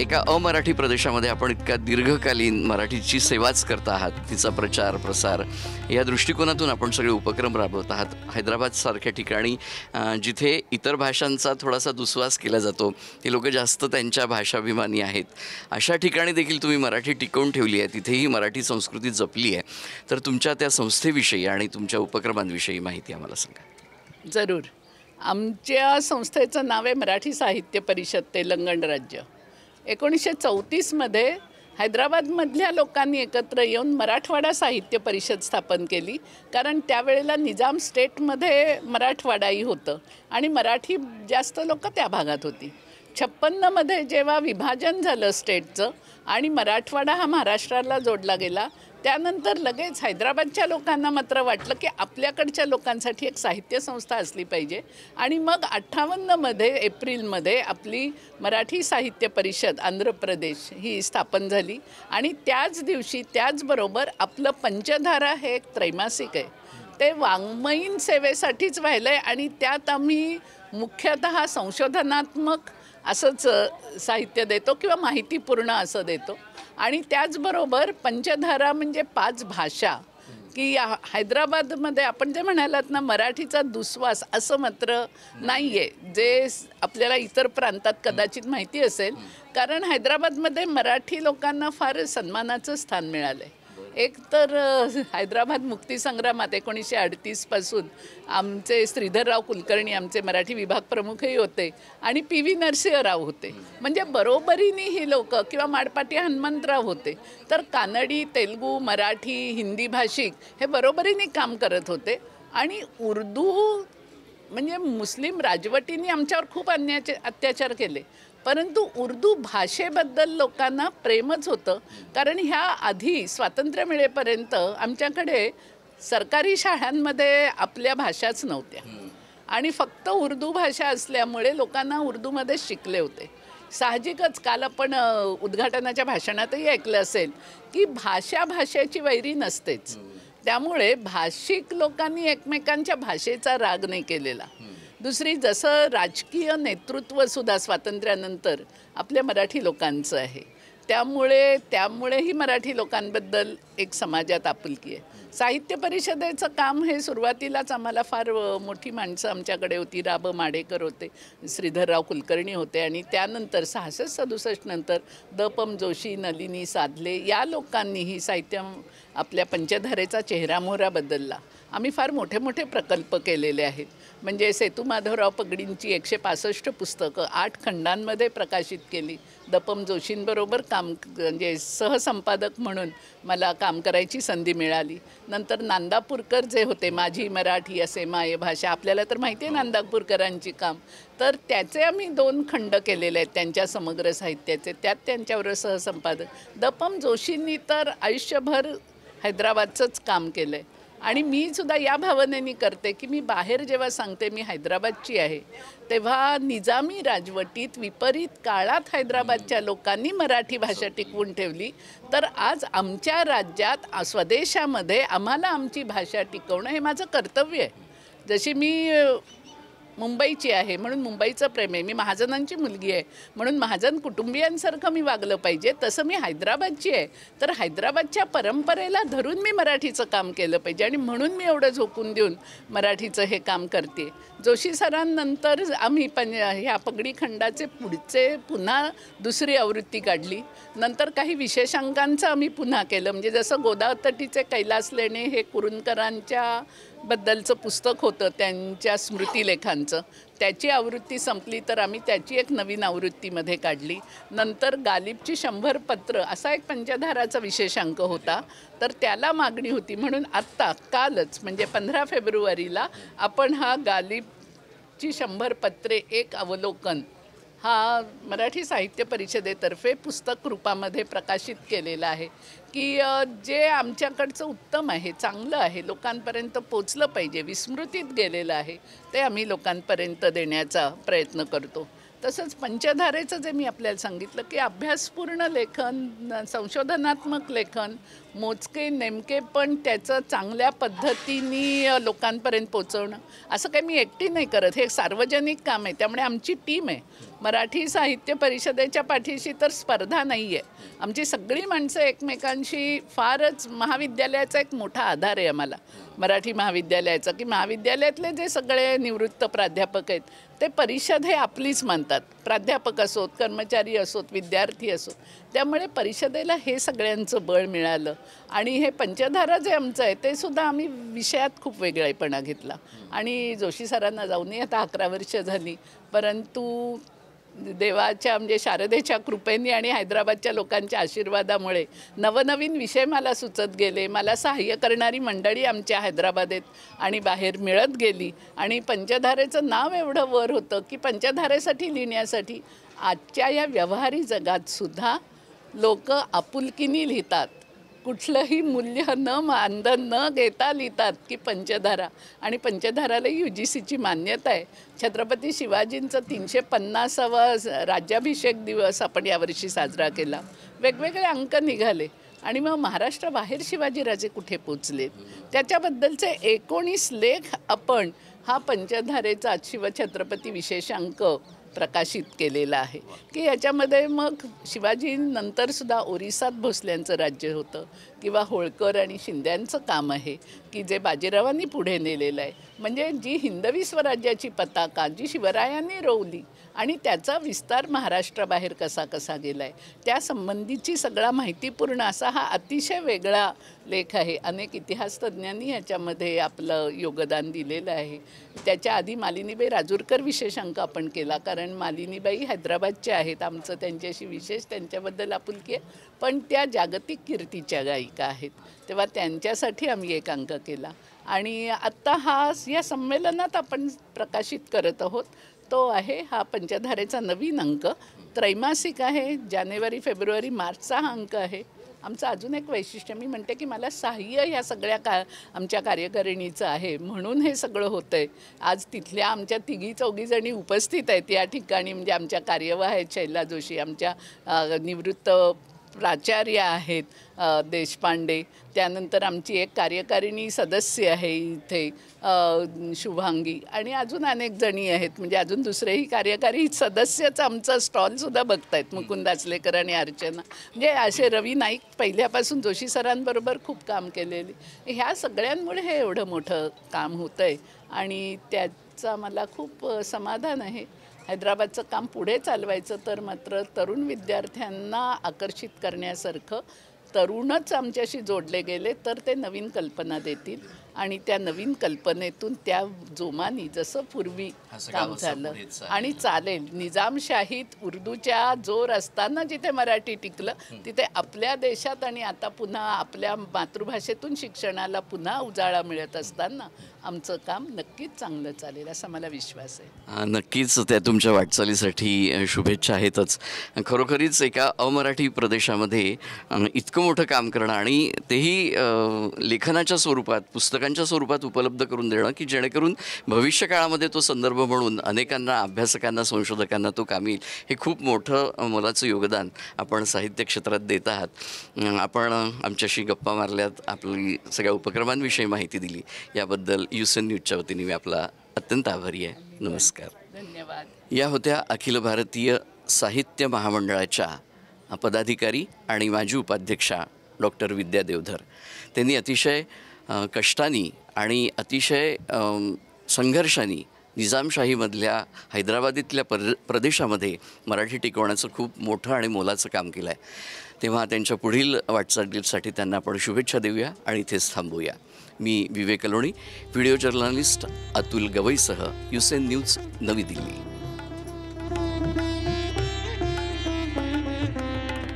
एका अमराठी प्रदेशामध्ये आपण इतका दीर्घकालीन मराठीची सेवाच करत आहात, तिचा प्रचार प्रसार या दृष्टिकोनातून आपण सगळे उपक्रम राबवत आहात. हैदराबादसारख्या ठिकाणी जिथे इतर भाषांचा थोडासा दुस्वास केला जातो, ती लोक जास्त त्यांच्या भाषाभिमानी आहेत, अशा ठिकाणी देखील तुम्ही मराठी टिकवून ठेवली आहे, तिथेही मराठी संस्कृती जपली आहे. तर तुमच्या त्या संस्थेविषयी आणि तुमच्या उपक्रमांविषयी माहिती आम्हाला सांगा. जरूर. आमच्या संस्थेचं नाव आहे मराठी साहित्य परिषद तेलंगण राज्य. 1934मध्ये हैदराबादमधल्या लोकांनी एकत्र येऊन मराठवाडा साहित्य परिषद स्थापन केली, कारण त्यावेळेला निजाम स्टेटमध्ये मराठवाडाही होतं आणि मराठी जास्त लोक त्या भागात होती. 56मध्ये जेव्हा विभाजन झालं स्टेटचं आणि मराठवाडा हा महाराष्ट्राला जोडला गेला, त्यानंतर लगेच हैदराबादच्या लोकांना मात्र वाटलं की आपल्याकडच्या लोकांसाठी एक साहित्य संस्था असली पाहिजे आणि मग 58मध्ये एप्रिलमध्ये आपली मराठी साहित्य परिषद आंध्र प्रदेश ही स्थापन झाली आणि त्याच दिवशी त्याचबरोबर आपलं पंचधारा हे एक त्रैमासिक आहे, ते वाङ्मयीन सेवेसाठीच व्हायलं आहे आणि त्यात आम्ही मुख्यतः संशोधनात्मक असंच साहित्य देतो किंवा माहितीपूर्ण असं देतो. आणि त्याचबरोबर पंचधारा म्हणजे 5 भाषा, की हैदराबादमध्ये आपण जे म्हणालात ना मराठीचा दुस्वास असं मात्र नाही आहे, जे आपल्याला इतर प्रांतात कदाचित माहिती असेल, कारण हैदराबादमध्ये मराठी लोकांना फार सन्मानाचं स्थान मिळालं आहे. एक तर हैदराबाद मुक्तीसंग्रामात 1938पासून आमचे श्रीधरराव कुलकर्णी आमचे मराठी विभाग प्रमुखही होते आणि PV नरसिंहराव होते, म्हणजे बरोबरीने ही लोक, किंवा माडपाटी हनुमंतराव होते. तर कानडी, तेलुगू, मराठी, हिंदी भाषिक हे बरोबरीने काम करत होते. आणि उर्दू म्हणजे मुस्लिम राजवटींनी आमच्यावर खूप अत्याचार केले, परंतु उर्दू भाषेबद्दल लोकांना प्रेमच होतं, कारण ह्या आधी स्वातंत्र्य मिळेपर्यंत आमच्याकडे सरकारी शाळांमध्ये आपल्या भाषाच नव्हत्या आणि फक्त उर्दू भाषा असल्यामुळे लोकांना उर्दूमध्ये शिकले होते. साहजिकच काल आपण उद्घाटनाच्या भाषणातही ऐकलं असेल की भाषेची वैरी नसतेच, त्यामुळे भाषिक लोकांनी एकमेकांच्या भाषेचा राग नाही केलेला. दुसरी, जसं राजकीय नेतृत्वसुद्धा स्वातंत्र्यानंतर आपल्या मराठी लोकांचं आहे, त्यामुळेही मराठी लोकांबद्दल एक समाजात आपुलकी आहे. साहित्य परिषदेचं काम हे सुरुवातीलाच आम्हाला फार मोठी माणसं आमच्याकडे होती. रा. माडेकर होते, श्रीधरराव कुलकर्णी होते आणि त्यानंतर 66-67 नंतर द.प. जोशी, नलिनी साधले या लोकांनीही साहित्य आपल्या पंचधारेचा चेहरामोहरा बदलला. आम्ही फार मोठे मोठे प्रकल्प केलेले आहेत, म्हणजे सेतू माधवराव पगडींची 165 पुस्तकं 8 खंडांमध्ये प्रकाशित केली. द.प. जोशींबरोबर काम म्हणजे सहसंपादक म्हणून मला काम करायची संधी मिळाली. नंतर नांदापूरकर जे होते, माझी मराठी असे माये भाषा, आपल्याला तर माहिती आहे नांदापूरकरांची काम, तर त्याचे आम्ही 2 खंड केलेले आहेत त्यांच्या समग्र साहित्याचे, त्यात त्यांच्याबरोबर सहसंपादक. द.प. जोशींनी तर आयुष्यभर हैदराबादचंच काम केलं आहे आणि मी सुद्धा या भावनेने करते की मी बाहेर जेव्हा सांगते मी हैदराबादची आहे, तेव्हा निजामी राजवटीत विपरीत काळात हैदराबादच्या लोकांनी मराठी भाषा टिकवून ठेवली, तर आज आमच्या राज्यात स्वदेशामध्ये आम्हाला आमची भाषा टिकवणं हे माझं कर्तव्य आहे. जशी मी मुंबईची आहे म्हणून मुंबईचं प्रेम आहे, मी महाजनांची मुलगी आहे म्हणून महाजन कुटुंबियांसारखं मी वागलं पाहिजे, तसं मी हैदराबादची आहे तर हैदराबादच्या परंपरेला धरून मी मराठीचं काम केलं पाहिजे आणि म्हणून मी एवढं झोकून देऊन मराठीचं हे काम करते. जोशी सरांनंतर आम्ही ह्या पगडी खंडाचे पुन्हा दुसरी आवृत्ती काढली. नंतर काही विशेषांकांचं आम्ही पुन्हा केलं, म्हणजे जसं गोदावतटीचे कैलास लेणे हे कुरुंदकरांच्या बद्दलचं पुस्तक होतं, त्यांच्या स्मृतिलेखांचं, त्याची आवृत्ती संपली तर आम्ही त्याची एक नवीन आवृत्तीमध्ये काढली. नंतर गालिबची 100 पत्र असा एक पंचधाराचा विशेषांक होता, तर त्याला मागणी होती म्हणून आत्ता कालच म्हणजे 15 फेब्रुवारीला आपण हा गालिबची 100 पत्रे एक अवलोकन हा मराठी साहित्य परिषदेतर्फे पुस्तक रूपामध्ये प्रकाशित केलेला आहे, की जे आमच्याकडचं उत्तम आहे, चांगलं आहे, लोकांपर्यंत पोचलं पाहिजे, विस्मृतीत गेलेलं आहे, ते आम्ही लोकांपर्यंत देण्याचा प्रयत्न करतो. तसंच पंचधारेचं जे मी आपल्याला सांगितलं की अभ्यासपूर्ण लेखन, संशोधनात्मक लेखन, मोजके नेमके पण त्याचं चांगल्या पद्धतीने लोकांपर्यंत पोचवणं असं काही मी एकटी नाही करत. हे सार्वजनिक काम आहे, त्यामुळे आमची टीम आहे. मराठी साहित्य परिषदेच्या पाठीशी तर स्पर्धा नाही आहे. आमची सगळी माणसं एकमेकांशी फारच महाविद्यालयाचा एक मोठा आधार आहे आम्हाला. मराठी महाविद्यालयाचा की महाविद्यालयातले जे सगळे निवृत्त प्राध्यापक आहेत ते परिषद हे आपलीच मानतात. प्राध्यापक असोत, कर्मचारी असोत, विद्यार्थी असोत. त्यामुळे परिषदेला हे सगळ्यांचं बळ मिळालं. आणि हे पंचधारा जे आमचं आहे ते सुद्धा आम्ही विषयात खूप वेगळेपणा घेतला. आणि जोशी सरांना जाऊनही आता 11 वर्ष झाली, परंतु देवाच्या म्हणजे शारदेच्या कृपेने आणि हैदराबादच्या लोकांच्या आशीर्वादामुळे नवनवीन विषय मला सुचत गेले. मला सहाय्य करणारी मंडळी आमच्या हैदराबादेत आणि बाहेर मिळत गेली. आणि पंचधारेचं नाव एवढं वर होतं की पंचधारेसाठी लिहिण्यासाठी आजच्या या व्यवहारी जगात सुद्धा लोक आपुलकीने लिहितात. कुठलंही मूल्य मानधन न घेता लिहितात की पंचधारा. आणि पंचधाराला UGCची मान्यता आहे. छत्रपती शिवाजींचं 350वा राज्याभिषेक दिवस आपण यावर्षी साजरा केला. वेगवेगळे अंक निघाले. आणि मग महाराष्ट्राबाहेर शिवाजीराजे कुठे पोचले त्याच्याबद्दलचे 19 लेख आपण हा पंचधारेचा शिवछत्रपती विशेषांक प्रकाशित केलेला आहे. की याच्यामध्ये मग शिवाजीनंतरसुद्धा ओरिसात भोसल्यांचं राज्य होतं किंवा होळकर आणि शिंद्यांचं काम आहे की जे बाजीरावांनी पुढे नेलेलं आहे. म्हणजे जी हिंदवी स्वराज्याची पताका जी शिवरायांनी रोवली आणि त्याचा विस्तार महाराष्ट्राबाहेर कसा कसा गेला आहे त्यासंबंधीची सगळा माहितीपूर्ण असा हा अतिशय वेगळा लेख आहे. अनेक इतिहासतज्ञांनी याच्यामध्ये आपलं योगदान दिलेलं आहे. त्याच्या आधी मालिनीबाई राजूरकर विशेषांक आपण केला, कारण मालिनीबाई हैदराबादच्या आहेत. आमचं त्यांच्याशी विशेष त्यांच्याबद्दल आपुलकी आहे, पण त्या जागतिक कीर्तीच्या गायिका आहेत. तेव्हा त्यांच्यासाठी आम्ही एक अंक केला. आणि आत्ता या संमेलनात आपण प्रकाशित करत आहोत तो आहे हा पंचधारेचा नवीन अंक. त्रैमासिक आहे. जानेवारी, फेब्रुवारी, मार्चचा हा अंक आहे. आमचं अजून एक वैशिष्ट्य मी म्हणते की मला सहाय्य ह्या सगळ्या आमच्या कार्यकारिणीचं आहे म्हणून हे सगळं होतं आहे. आज तिथल्या आमच्या 3-4 जणी उपस्थित आहेत या ठिकाणी. म्हणजे आमच्या कार्यवाह आहेत शैला जोशी, आमच्या निवृत्त प्राचार्य आहेत देशपांडे, त्यानंतर आमची एक कार्यकारिणी सदस्य आहे इथे शुभांगी, आणि अजून अनेक जणी आहेत. म्हणजे अजून दुसरेही कार्यकारी सदस्यच आमचा स्टॉलसुद्धा बघतायत, मुकुंद आचलेकर आणि अर्चना. म्हणजे असे रवी नाईक पहिल्यापासून जोशी सरांबरोबर खूप काम केलेले. ह्या सगळ्यांमुळे हे एवढं मोठं काम होतं आहे आणि त्याचा मला खूप समाधान आहे. हैदराबादचं काम पुढे चालवायचं तर मात्र तरुण विद्यार्थ्यांना आकर्षित करण्यासारखं तरुणच आमच्याशी जोडले गेले तर ते नवीन कल्पना देतील आणि त्या नवीन कल्पनेतून त्या जोमानी जसं पूर्वी काम झालं आणि चालेल. निजामशाहीत उर्दूच्या जोर असताना जिथे मराठी टिकलं तिथे आपल्या देशात आणि आता पुन्हा आपल्या मातृभाषेतून शिक्षणाला पुन्हा उजाळा मिळत असताना आमचं काम नक्कीच चांगलं चालेल असा मला विश्वास आहे. नक्कीच त्या तुमच्या वाटचालीसाठी शुभेच्छा आहेतच. खरोखरीच एका अमराठी प्रदेशामध्ये इतकं मोठं काम करणं आणि तेही लेखनाच्या स्वरूपात, पुस्तकांच्या स्वरूपात उपलब्ध करून देणं की जेणेकरून भविष्यकाळामध्ये तो संदर्भ म्हणून अनेकांना, अभ्यासकांना, संशोधकांना तो कामी येईल, हे खूप मोठं मोलाचं योगदान आपण साहित्य क्षेत्रात देत आहात. आपण आमच्याशी गप्पा मारल्यात, आपली सगळ्या उपक्रमांविषयी माहिती दिली, याबद्दल USN न्यूजच्या वतीने मी आपला अत्यंत आभारी आहे. नमस्कार. धन्यवाद. या होत्या अखिल भारतीय साहित्य महामंडळाच्या पदाधिकारी आणि माजी उपाध्यक्षा डॉक्टर विद्या देवधर. त्यांनी अतिशय कष्टानी आणि अतिशय संघर्षाने निजामशाहीमधल्या हैदराबादेतल्या प्रदेशामध्ये मराठी टिकवण्याचं खूप मोठं आणि मोलाचं काम केलं आहे. तेव्हा त्यांच्या पुढील वाटचालीसाठी त्यांना आपण शुभेच्छा देऊया आणि इथेच थांबूया. मी विवेक लोणी, व्हिडिओ जर्नलिस्ट अतुल गवईसह USN न्यूज, नवी दिल्ली.